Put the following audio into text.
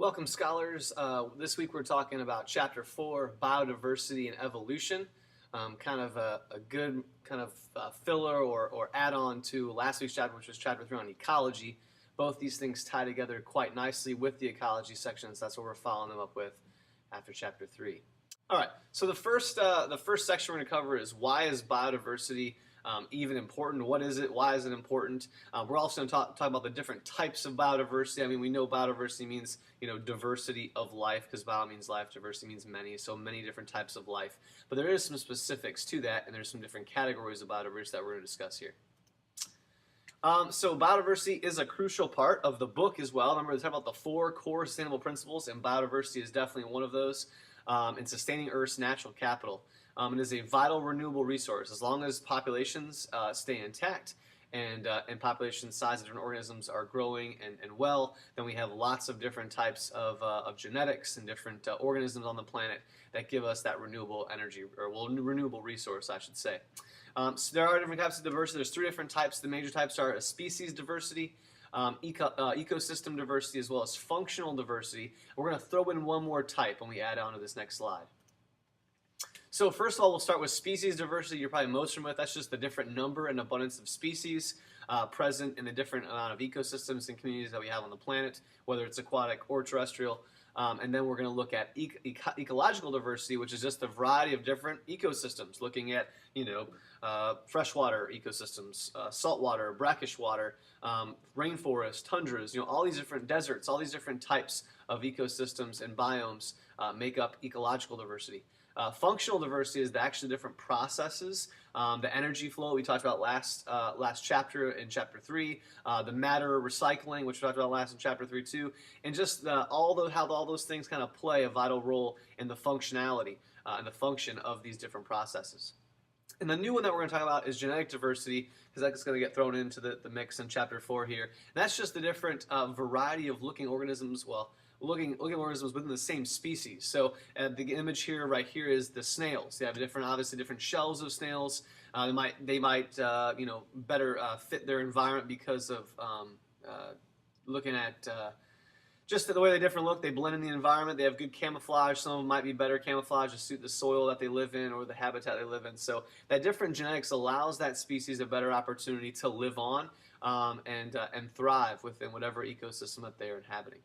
Welcome, scholars. This week we're talking about Chapter 4, Biodiversity and Evolution. Kind of a good kind of filler or add-on to last week's chapter, which was Chapter 3 on ecology. Both these things tie together quite nicely with the ecology sections. That's what we're following them up with after Chapter 3. All right, so the first section we're going to cover is why is biodiversity even important? What is it? Why is it important? We're also going to talk about the different types of biodiversity. I mean, we know biodiversity means, diversity of life, because bio means life, diversity means many, so many different types of life. But there is some specifics to that, and there's some different categories of biodiversity that we're going to discuss here. So biodiversity is a crucial part of the book as well. Remember, they talk about the 4 core sustainable principles, and biodiversity is definitely one of those in sustaining Earth's natural capital. It is a vital renewable resource. As long as populations stay intact and population size of different organisms are growing and well, then we have lots of different types of genetics and different organisms on the planet that give us that renewable energy, or renewable resource, I should say. So there are different types of diversity. There's 3 different types. The major types are species diversity, ecosystem diversity, as well as functional diversity. We're going to throw in one more type when we add on to this next slide. So first of all, we'll start with species diversity. You're probably most familiar with. That's just the different number and abundance of species present in the different amount of ecosystems and communities that we have on the planet, whether it's aquatic or terrestrial. And then we're going to look at ecological diversity, which is just a variety of different ecosystems, looking at, freshwater ecosystems, saltwater, brackish water, rainforest, tundras, all these different deserts, all these different types of ecosystems and biomes make up ecological diversity. Functional diversity is actually different processes, the energy flow we talked about last chapter in Chapter 3, the matter recycling, which we talked about last in Chapter 3 too, and just how all those things kind of play a vital role in the functionality and the function of these different processes. And the new one that we're going to talk about is genetic diversity, because that's going to get thrown into the mix in Chapter 4 here. And that's just the different variety of looking organisms, looking organisms within the same species. So the image here, right here, is the snails. They have obviously different shells of snails. They might better fit their environment because of looking at just the way they look. They blend in the environment. They have good camouflage. Some of them might be better camouflage to suit the soil that they live in or the habitat they live in. So that different genetics allows that species a better opportunity to live on and thrive within whatever ecosystem that they're inhabiting.